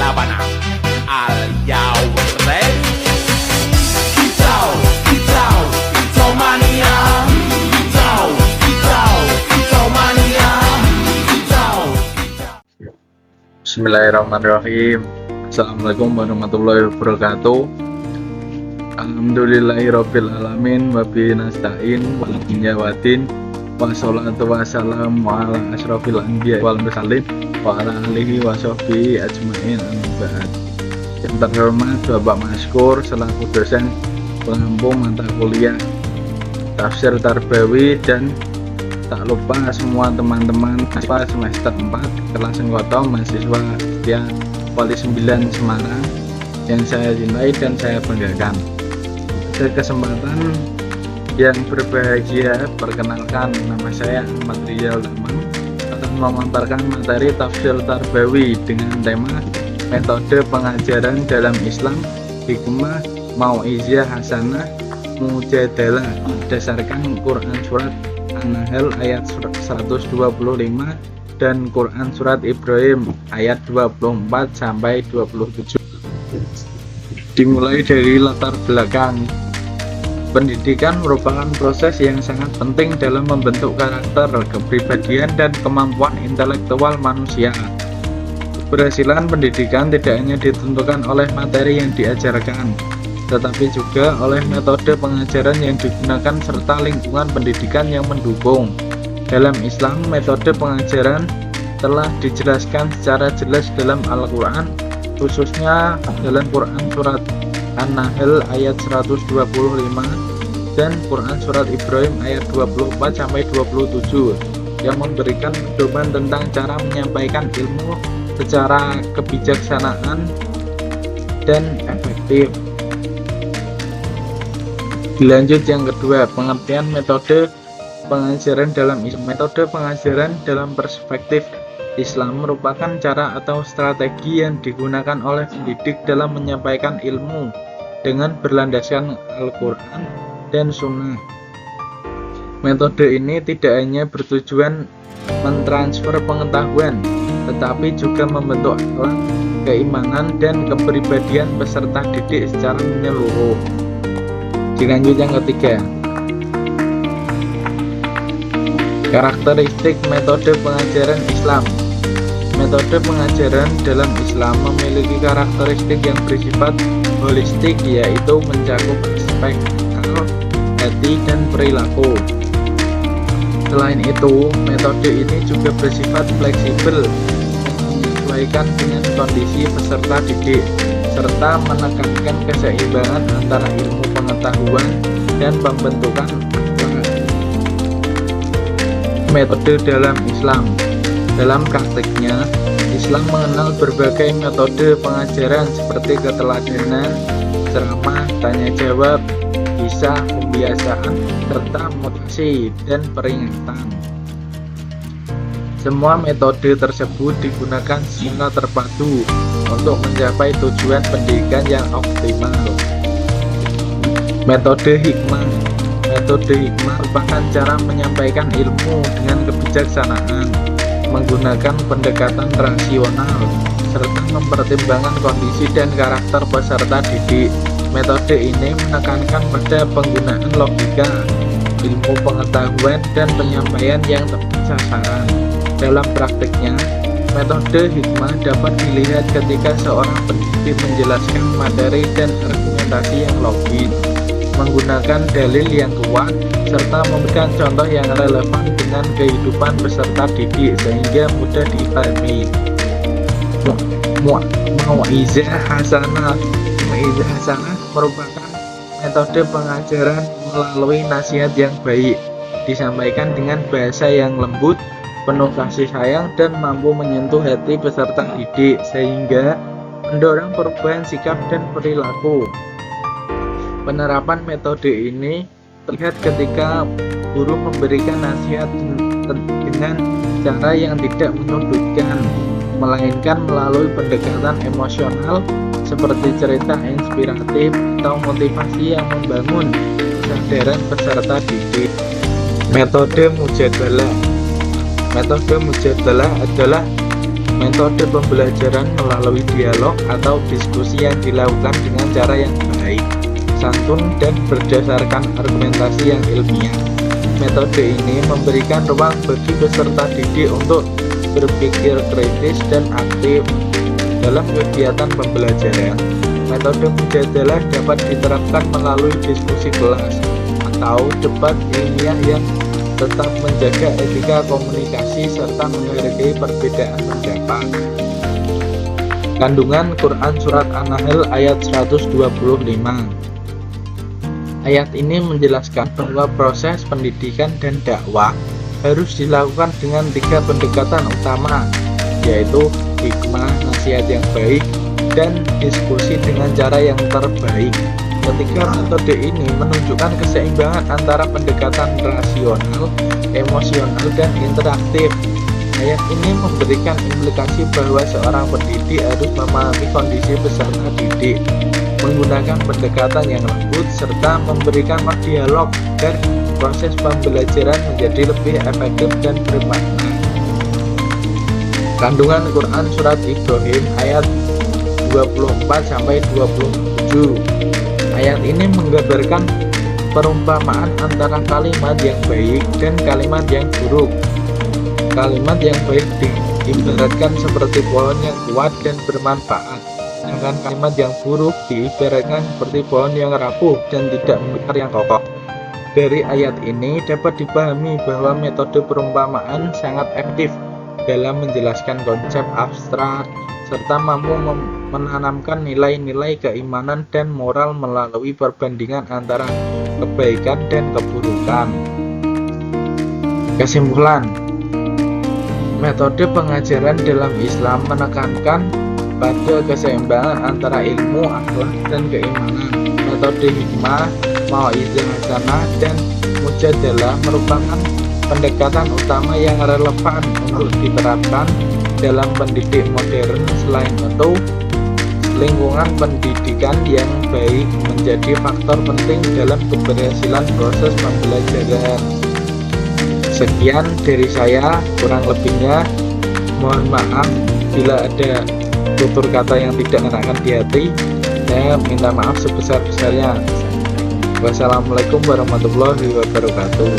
Sabana. Are you ready? Kicau, kicau, kicau mania. Kicau, kicau, kicau mania. Kicau, kicau. Bismillahirrahmanirrahim. Assalamualaikum warahmatullahi wabarakatuh. Alhamdulillahirabbil alamin wa bihi nasta'in wal wadin wassalatu wassalamu ala asyrofil anbiya wal mursalin wa ala alihi wa sahbihi ajmain amma ba'd. Yang terhormat Bapak Maskur selaku dosen pengampu mata kuliah Tafsir Tarbawi, dan tak lupa semua teman-teman mahasiswa semester 4 kelas Engkoto mahasiswa setia Wali 9 Semarang yang saya cintai dan saya banggakan. Pada kesempatan yang berbahagia, perkenalkan, nama saya Ahmad Rizal Damang, akan memaparkan materi Tafsir Tarbawi dengan tema metode pengajaran dalam Islam, hikmah, mau'izah hasanah, mujadalah berdasarkan Quran Surat An-Nahl ayat 125 dan Quran Surat Ibrahim ayat 24 sampai 27. Dimulai dari latar belakang. Pendidikan merupakan proses yang sangat penting dalam membentuk karakter, kepribadian, dan kemampuan intelektual manusia. Keberhasilan pendidikan tidak hanya ditentukan oleh materi yang diajarkan, tetapi juga oleh metode pengajaran yang digunakan serta lingkungan pendidikan yang mendukung. Dalam Islam, metode pengajaran telah dijelaskan secara jelas dalam Al-Quran, khususnya dalam Quran Surat An-Nahl ayat 125 dan Quran Surat Ibrahim ayat 24-27 yang memberikan pedoman tentang cara menyampaikan ilmu secara kebijaksanaan dan efektif. Dilanjut yang kedua, pengertian metode pengajaran dalam Islam. Metode pengajaran dalam perspektif Islam merupakan cara atau strategi yang digunakan oleh pendidik dalam menyampaikan ilmu dengan berlandaskan Al-Quran dan Sunnah. Metode ini tidak hanya bertujuan mentransfer pengetahuan, tetapi juga membentuk akhlak, keimanan, dan kepribadian peserta didik secara menyeluruh. Dilanjut yang ketiga, karakteristik metode pengajaran Islam. Metode pengajaran dalam Islam memiliki karakteristik yang bersifat holistik, yaitu mencakup aspek akal, hati, dan perilaku. Selain itu, metode ini juga bersifat fleksibel, menyesuaikan dengan kondisi peserta didik, serta menekankan keseimbangan antara ilmu pengetahuan dan pembentukan akhlak. Metode dalam Islam. Dalam praktiknya, Islam mengenal berbagai metode pengajaran seperti keteladanan, ceramah, tanya jawab, kisah, pembiasaan, serta motivasi dan peringatan. Semua metode tersebut digunakan secara terpadu untuk mencapai tujuan pendidikan yang optimal. Metode hikmah. Metode hikmah merupakan cara menyampaikan ilmu dengan kebijaksanaan, menggunakan pendekatan rasional, serta mempertimbangkan kondisi dan karakter peserta didik. Metode ini menekankan pada penggunaan logika, ilmu pengetahuan, dan penyampaian yang tepat sasaran. Dalam praktiknya, metode hikmah dapat dilihat ketika seorang pendidik menjelaskan materi dan argumentasi yang logis, menggunakan dalil yang kuat, serta memberikan contoh yang relevan dengan kehidupan peserta didik sehingga mudah dipahami. Mau'izah hasanah. Mau'izah hasanah merupakan metode pengajaran melalui nasihat yang baik, disampaikan dengan bahasa yang lembut, penuh kasih sayang, dan mampu menyentuh hati peserta didik sehingga mendorong perubahan sikap dan perilaku. Penerapan metode ini terlihat ketika guru memberikan nasihat dengan cara yang tidak menyudutkan, melainkan melalui pendekatan emosional seperti cerita inspiratif atau motivasi yang membangun kesadaran peserta didik. Metode mujadalah. Metode mujadalah adalah Metode pembelajaran melalui dialog atau diskusi yang dilakukan dengan cara yang baik, santun, dan berdasarkan argumentasi yang ilmiah. Metode ini memberikan ruang bagi peserta didik untuk berpikir kritis dan aktif dalam kegiatan pembelajaran. Metode mujadalah dapat diterapkan melalui diskusi kelas atau debat ilmiah yang tetap menjaga etika komunikasi serta menghargai perbedaan pendapat. Kandungan Quran Surat An-Nahl ayat 125. Ayat ini menjelaskan bahwa proses pendidikan dan dakwah harus dilakukan dengan 3 pendekatan utama, yaitu hikmah, nasihat yang baik, dan diskusi dengan cara yang terbaik. Ketiga metode ini menunjukkan keseimbangan antara pendekatan rasional, emosional, dan interaktif. Ayat ini memberikan implikasi bahwa seorang pendidik harus memahami kondisi peserta didik, menggunakan pendekatan yang lembut, serta memberikan dialog agar proses pembelajaran menjadi lebih efektif dan bermakna. Kandungan Quran Surat Ibrahim ayat 24-27. Ayat ini menggambarkan perumpamaan antara kalimat yang baik dan kalimat yang buruk. Kalimat yang baik diibaratkan seperti pohon yang kuat dan bermanfaat, sedangkan kalimat yang buruk diibaratkan seperti pohon yang rapuh dan tidak berakar yang kokoh. Dari ayat ini dapat dipahami bahwa metode perumpamaan sangat efektif dalam menjelaskan konsep abstrak serta mampu menanamkan nilai-nilai keimanan dan moral melalui perbandingan antara kebaikan dan keburukan. Kesimpulan, metode pengajaran dalam Islam menekankan pada keseimbangan antara ilmu, akhlak, dan keimanan. Metode hikmah, mau'izah hasanah, dan mujadalah merupakan pendekatan utama yang relevan untuk diterapkan dalam pendidik modern. Selain itu, lingkungan pendidikan yang baik menjadi faktor penting dalam keberhasilan proses pembelajaran. Sekian dari saya, kurang lebihnya mohon maaf bila ada tutur kata yang tidak enakan di hati. Saya minta maaf sebesar-besarnya. Wassalamualaikum warahmatullahi wabarakatuh.